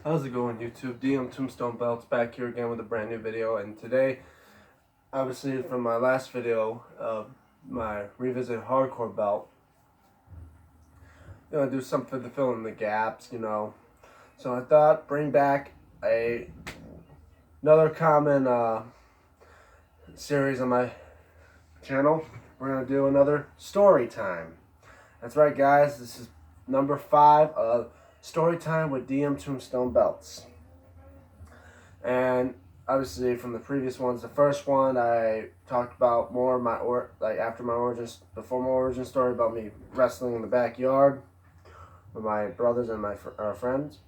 How's it going, YouTube? DMTombstone Belts back here again with a brand new video, and today, obviously from my last video of my revisit hardcore belt, do something to fill in the gaps, So I thought bring back another common series on my channel. We're gonna do another story time. That's right, guys. This is number 5 of Storytime with DMTombstone belts. And obviously from the previous ones, the first one I talked about more of my after my origins, before my origin story, about me wrestling in the backyard with my brothers and my friends.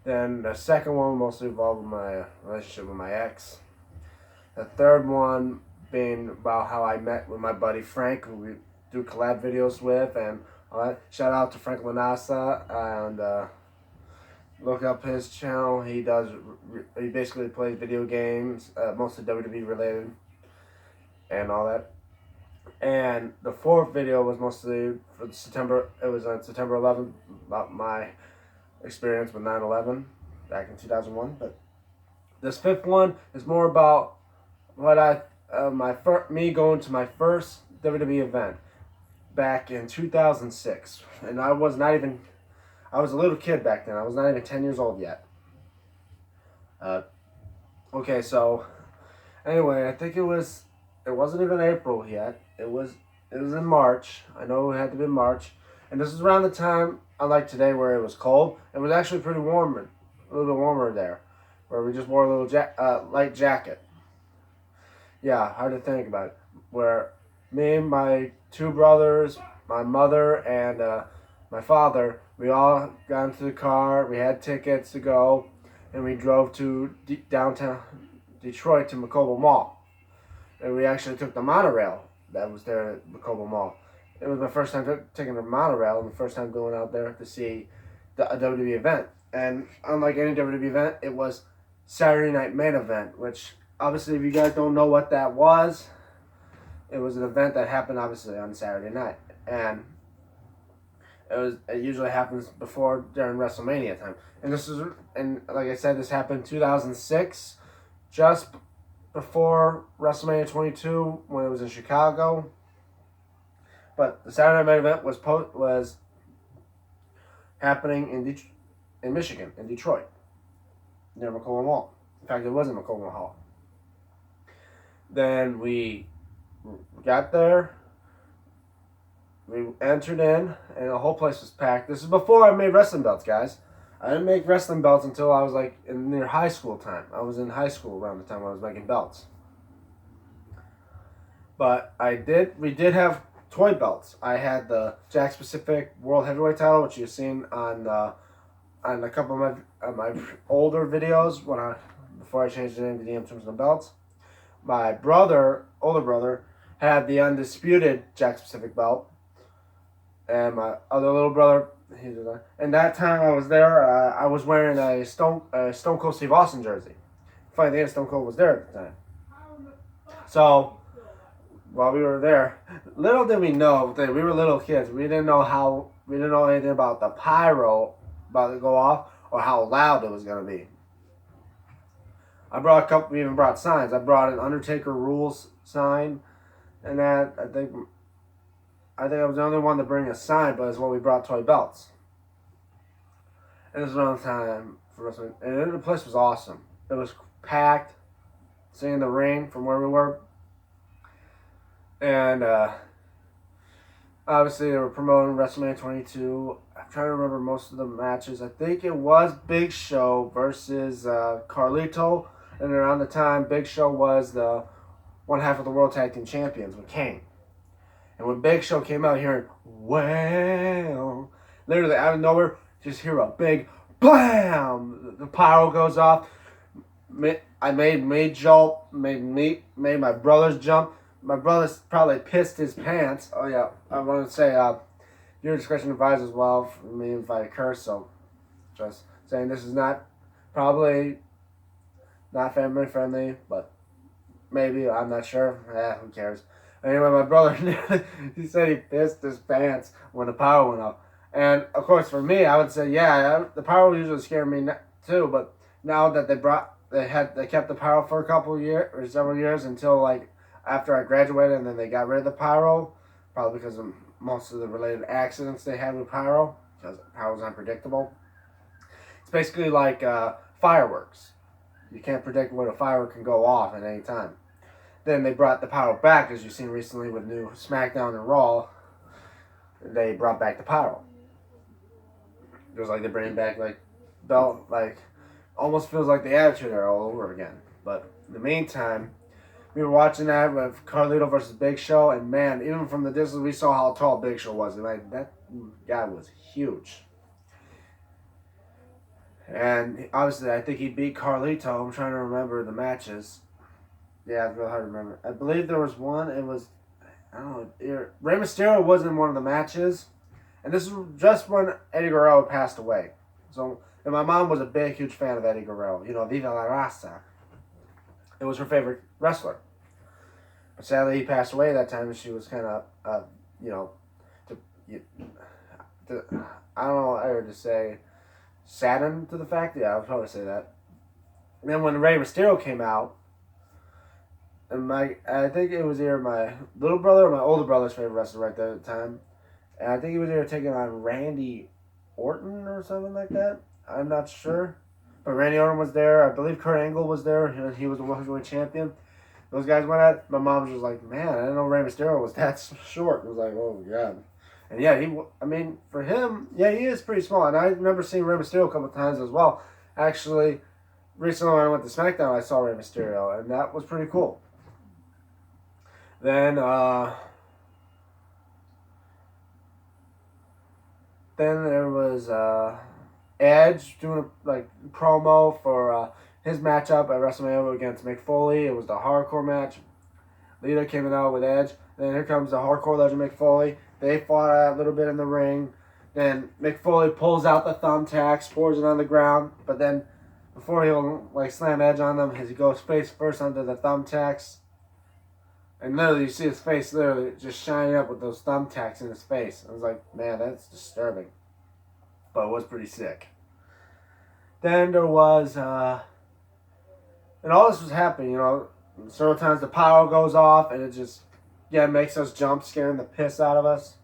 Then the second one mostly involved with my relationship with my ex. The third one being about how I met with my buddy Frank, who we do collab videos with, and shout out to Frank Lanasa, and look up his channel. He basically plays video games, mostly WWE related, and all that. And the fourth video was mostly for September. It was on September 11th, about my experience with 9/11 back in 2001. But this fifth one is more about what me going to my first WWE event back in 2006, and I was a little kid back then. I was not even 10 years old yet. Okay, so anyway, I think it wasn't even April yet. It was in March. I know it had to be March, and this is around the time, unlike today where it was cold. It was actually pretty warm, a little bit warmer there, where we just wore a little light jacket. Yeah, hard to think about it. Where me and my two brothers, my mother, and my father, we all got into the car. We had tickets to go, and we drove to downtown Detroit to Macobo Mall. And we actually took the monorail that was there at Macobo Mall. It was my first time taking the monorail, and the first time going out there to see a WWE event. And unlike any WWE event, it was Saturday Night Main Event, which obviously, if you guys don't know what that was, it was an event that happened obviously on Saturday night, and it usually happens during WrestleMania time. And like I said, this happened in 2006, just before WrestleMania 22 when it was in Chicago. But the Saturday Night event was happening in Michigan, in Detroit, near Macomo Mall. In fact, it was in Macomo Hall. Then we got there. We entered in, and the whole place was packed. This is before I made wrestling belts, guys. I didn't make wrestling belts until I was near high school time. I was in high school around the time I was making belts. But we did have toy belts. I had the Jack Pacific World Heavyweight title, which you've seen on a couple of my older videos before I changed the name to DMTombstone belts. My older brother, had the undisputed Jack Pacific belt. And my other little brother, and that time I was there, I was wearing a Stone Cold Steve Austin jersey. Funny thing is, Stone Cold was there at the time. So, while we were there, little did we know that we were little kids. We didn't know anything about the pyro about to go off or how loud it was going to be. We even brought signs. I brought an Undertaker Rules sign, and that I think I was the only one to bring a sign, but it's when we brought toy belts. And it was around the time for wrestling, and the place was awesome. It was packed, seeing the ring from where we were, and obviously they were promoting WrestleMania 22. I'm trying to remember most of the matches. I think it was Big Show versus Carlito. And around the time, Big Show was the one half of the World Tag Team Champions with Kane. And when Big Show came out here, well, literally out of nowhere, just hear a big BAM! The pyro goes off. I made me jump, made my brothers jump. My brother probably pissed his pants. Oh yeah, I want to say, your discretion advised as well for me if I curse. So, just saying this is probably not family friendly, but maybe, I'm not sure. Who cares? Anyway, my brother, he said he pissed his pants when the power went up. And, of course, for me, I would say, yeah, the power usually scare me too. But now that they kept the pyro for a couple of years or several years until like after I graduated, and then they got rid of the pyro, probably because of most of the related accidents they had with pyro, because pyro was unpredictable. It's basically like fireworks. You can't predict when a firework can go off at any time. Then they brought the pyro back, as you've seen recently with new SmackDown and Raw. They brought back the pyro. It was like they bring back like almost feels like the Attitude Era all over again. But in the meantime, we were watching that with Carlito versus Big Show, and man, even from the distance, we saw how tall Big Show was. Like that guy was huge. And obviously, I think he beat Carlito. I'm trying to remember the matches. Yeah, it's really hard to remember. I believe there was one. It was, I don't know. Rey Mysterio was in one of the matches. And this is just when Eddie Guerrero passed away. So, and my mom was a big, huge fan of Eddie Guerrero. You know, Viva la Raza. It was her favorite wrestler. But sadly, he passed away that time, and she was kind of, you know, I don't know how to say, saddened to the fact. Yeah, I'll probably say that. And then when Rey Mysterio came out, and I think it was either my little brother or my older brother's favorite wrestler right there at the time. And I think he was either taking on Randy Orton or something like that. I'm not sure. But Randy Orton was there. I believe Kurt Angle was there. He was the heavyweight champion. Those guys went at. My mom was just like, man, I didn't know Rey Mysterio was that short. It was like, oh, God. And yeah, I mean, for him, yeah, he is pretty small. And I remember seeing Rey Mysterio a couple of times as well. Actually, recently when I went to SmackDown, I saw Rey Mysterio. And that was pretty cool. Then there was Edge doing a promo for his matchup at WrestleMania against Mick Foley. It was the hardcore match. Lita came out with Edge. Then here comes the hardcore legend Mick Foley. They fought a little bit in the ring. Then Mick Foley pulls out the thumbtacks, pours it on the ground. But then before he'll slam Edge on them, he goes face first under the thumbtacks. And literally, you see his face literally just shining up with those thumbtacks in his face. I was like, man, that's disturbing. But it was pretty sick. Then there was, and all this was happening, several times the power goes off, and it just, makes us jump, scaring the piss out of us.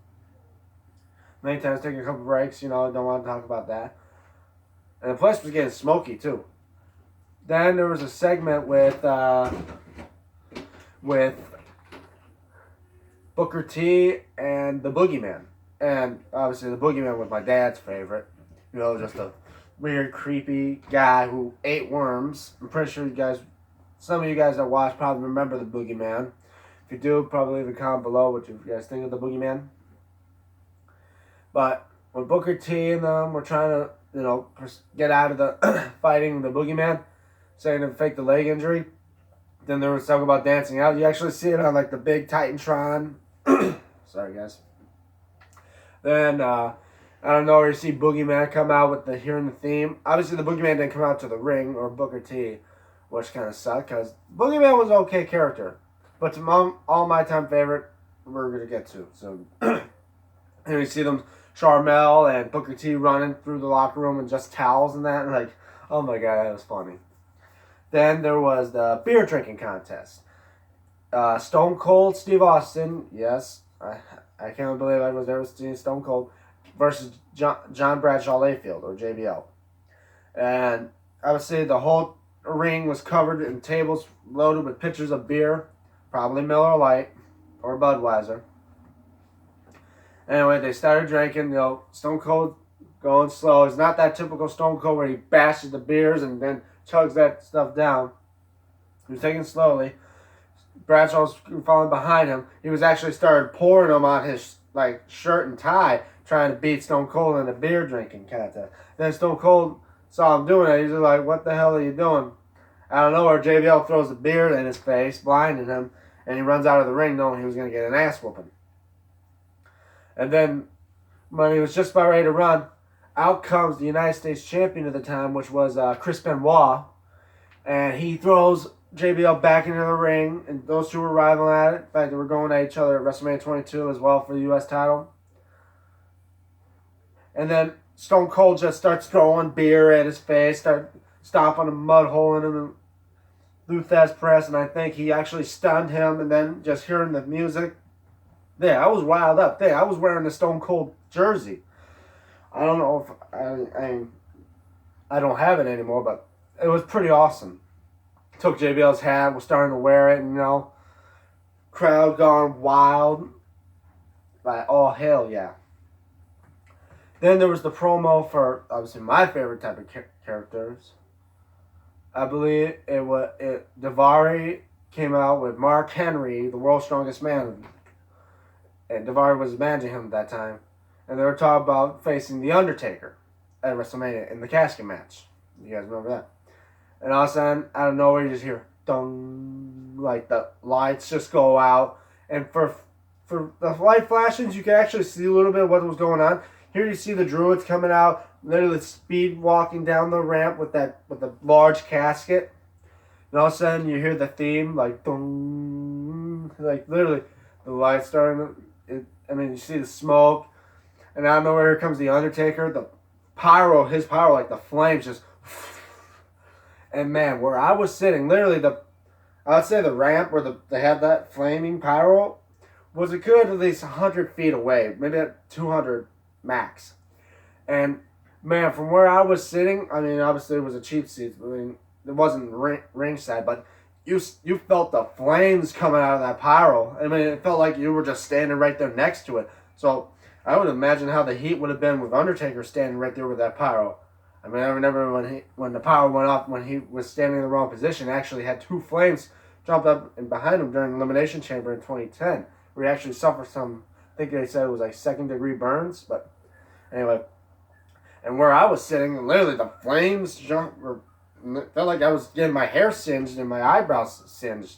Many times taking a couple breaks, don't want to talk about that. And the place was getting smoky, too. Then there was a segment with Booker T and the Boogeyman. And obviously the Boogeyman was my dad's favorite. Just a weird, creepy guy who ate worms. I'm pretty sure some of you guys that watch probably remember the Boogeyman. If you do, probably leave a comment below what you guys think of the Boogeyman. But when Booker T and them were trying to, get out of the fighting the Boogeyman, saying to fake the leg injury, then there was talk about dancing out. You actually see it on the big Titantron. Sorry, guys. Then, I don't know, you see Boogeyman come out with hearing the theme. Obviously, the Boogeyman didn't come out to the ring, or Booker T, which kind of sucked, because Boogeyman was an okay character. But to all my time favorite, we're going to get to. So, and you see them, Charmel and Booker T running through the locker room in just towels and that. And oh my God, that was funny. Then there was the beer drinking contest. Stone Cold Steve Austin, yes, I can't believe I was there with Stone Cold, versus John Bradshaw Layfield, or JBL. And I would say the whole ring was covered in tables loaded with pitchers of beer, probably Miller Lite or Budweiser. Anyway, they started drinking, Stone Cold going slow. It's not that typical Stone Cold where he bashes the beers and then chugs that stuff down. He was taking it slowly. Bradshaw was falling behind him. He was actually started pouring them on his shirt and tie, trying to beat Stone Cold in a beer drinking contest. Then Stone Cold saw him doing it. He's just like, "What the hell are you doing?" Out of nowhere, JBL throws a beer in his face, blinding him, and he runs out of the ring knowing he was going to get an ass whooping. And then, when he was just about ready to run, out comes the United States champion at the time, which was Chris Benoit, and he throws JBL back into the ring, and those two were rivaling at it. In fact, they were going at each other at WrestleMania 22 as well for the U.S. title. And then Stone Cold just starts throwing beer at his face, start stomping a mud hole in him, Lou Thesz press, and I think he actually stunned him. And then just hearing the music, there, I was riled up. There, I was wearing the Stone Cold jersey. I don't know if I don't have it anymore, but it was pretty awesome. Took JBL's hat, was starting to wear it, and crowd gone wild. Like, oh hell yeah. Then there was the promo for obviously my favorite type of characters. I believe Daivari came out with Mark Henry, the world's strongest man, and Daivari was managing him at that time, and they were talking about facing the Undertaker at WrestleMania in the casket match. You guys remember that? And all of a sudden, out of nowhere, you just hear dong, like the lights just go out, and for the light flashings, you can actually see a little bit of what was going on. Here you see the Druids coming out, literally speed walking down the ramp with the large casket. And all of a sudden you hear the theme, like dong, like literally the lights starting to, you see the smoke. And out of nowhere, here comes the Undertaker. The his pyro, like the flames just, and man, where I was sitting, literally I would say the ramp where they had that flaming pyro was a good at least 100 feet away, maybe at 200 max. And man, from where I was sitting, obviously it was a cheap seat. It wasn't ringside, but you felt the flames coming out of that pyro. It felt like you were just standing right there next to it. So I would imagine how the heat would have been with Undertaker standing right there with that pyro. I remember when the pyro went off, when he was standing in the wrong position, actually had two flames jumped up and behind him during Elimination Chamber in 2010, where he actually suffered some, I think they said it was like second-degree burns, but anyway. And where I was sitting, literally the flames felt like I was getting my hair singed and my eyebrows singed.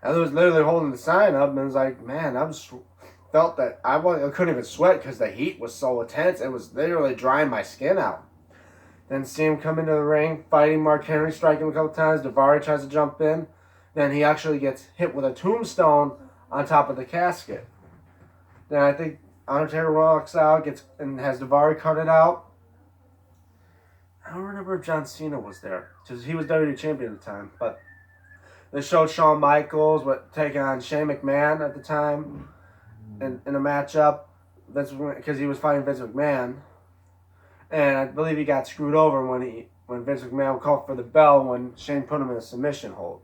I was literally holding the sign up, and it was like, man, felt that I couldn't even sweat because the heat was so intense. It was literally drying my skin out. Then see him come into the ring, fighting Mark Henry, striking him a couple times. Daivari tries to jump in. Then he actually gets hit with a tombstone on top of the casket. Then I think Undertaker walks out, and has Daivari cut it out. I don't remember if John Cena was there, because he was WWE Champion at the time. But they showed Shawn Michaels taking on Shane McMahon at the time in a matchup, because he was fighting Vince McMahon. And I believe he got screwed over when Vince McMahon called for the bell when Shane put him in a submission hold.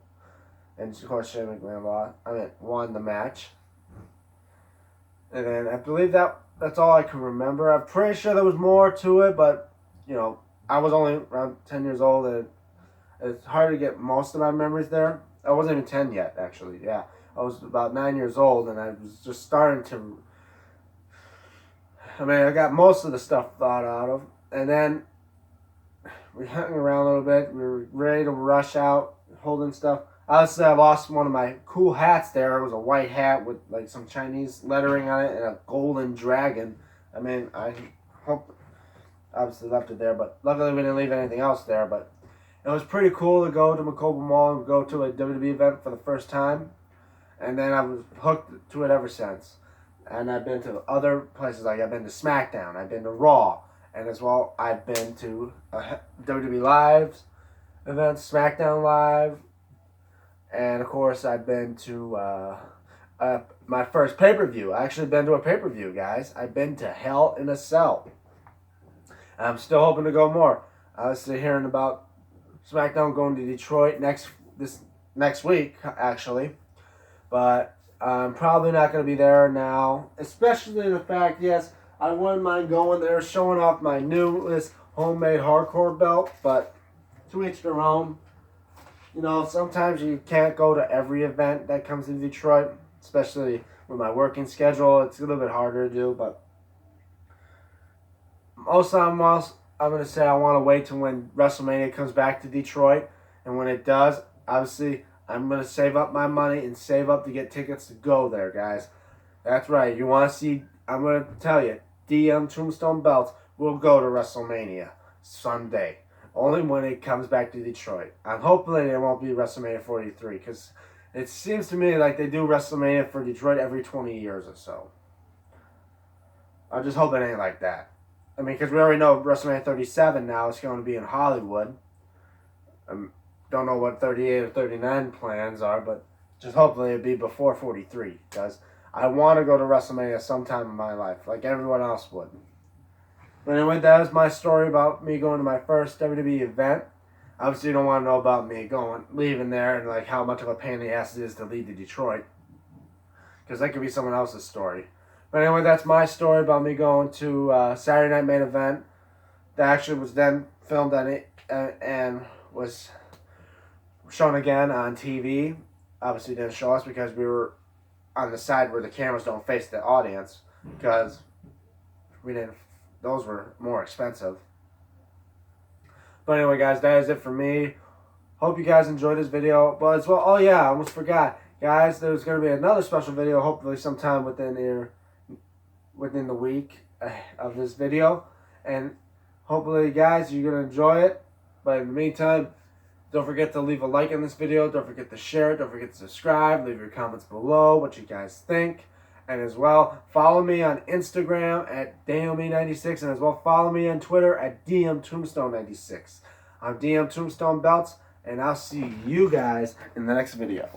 And of course Shane McMahon won the match. And then I believe that's all I can remember. I'm pretty sure there was more to it, but I was only around 10 years old, and it's hard to get most of my memories there. I wasn't even 10 yet, actually. Yeah, I was about 9 years old, and I was just starting to. I got most of the stuff thought out of, and then we hung around a little bit. We were ready to rush out, holding stuff. Obviously, I lost one of my cool hats there. It was a white hat with like some Chinese lettering on it and a golden dragon. I hope obviously left it there, but luckily we didn't leave anything else there. But it was pretty cool to go to Macoba Mall and go to a WWE event for the first time. And then I was hooked to it ever since. And I've been to other places, like I've been to SmackDown, I've been to Raw, and as well I've been to WWE Live events, SmackDown Live, and of course I've been to my first pay-per-view. I actually been to a pay-per-view, guys. I've been to Hell in a Cell. I'm still hoping to go more. I was hearing about SmackDown going to Detroit next week, actually, but I'm probably not going to be there now, especially the fact, yes, I wouldn't mind going there, showing off my newest homemade hardcore belt, but to each their own. Sometimes you can't go to every event that comes to Detroit, especially with my working schedule. It's a little bit harder to do, but most of the time, I'm going to say I want to wait till when WrestleMania comes back to Detroit, and when it does, obviously, I'm going to save up my money and save up to get tickets to go there, guys. That's right. You want to see, I'm going to tell you, DMTombstone belts will go to WrestleMania Sunday. Only when it comes back to Detroit. I'm hoping it won't be WrestleMania 43, because it seems to me like they do WrestleMania for Detroit every 20 years or so. I just hope it ain't like that. I mean, because we already know WrestleMania 37 now is going to be in Hollywood. Don't know what 38 or 39 plans are, but just hopefully it'll be before 43, because I want to go to WrestleMania sometime in my life, like everyone else would. But anyway, that was my story about me going to my first WWE event. Obviously, you don't want to know about me leaving there, and like how much of a pain in the ass it is to leave to Detroit, because that could be someone else's story. But anyway, that's my story about me going to Saturday Night Main Event. That actually was then filmed on it and was shown again on TV. Obviously, didn't show us because we were on the side where the cameras don't face the audience, because we didn't. Those were more expensive. But anyway, guys, that is it for me. Hope you guys enjoyed this video. But as well, oh yeah, I almost forgot, guys. There's going to be another special video, hopefully sometime within the week of this video, and hopefully, guys, you're going to enjoy it. But in the meantime, don't forget to leave a like on this video. Don't forget to share it. Don't forget to subscribe. Leave your comments below what you guys think. And as well, follow me on Instagram at DME96. And as well, follow me on Twitter at DMTombstone96. I'm DM Tombstone Belts. And I'll see you guys in the next video.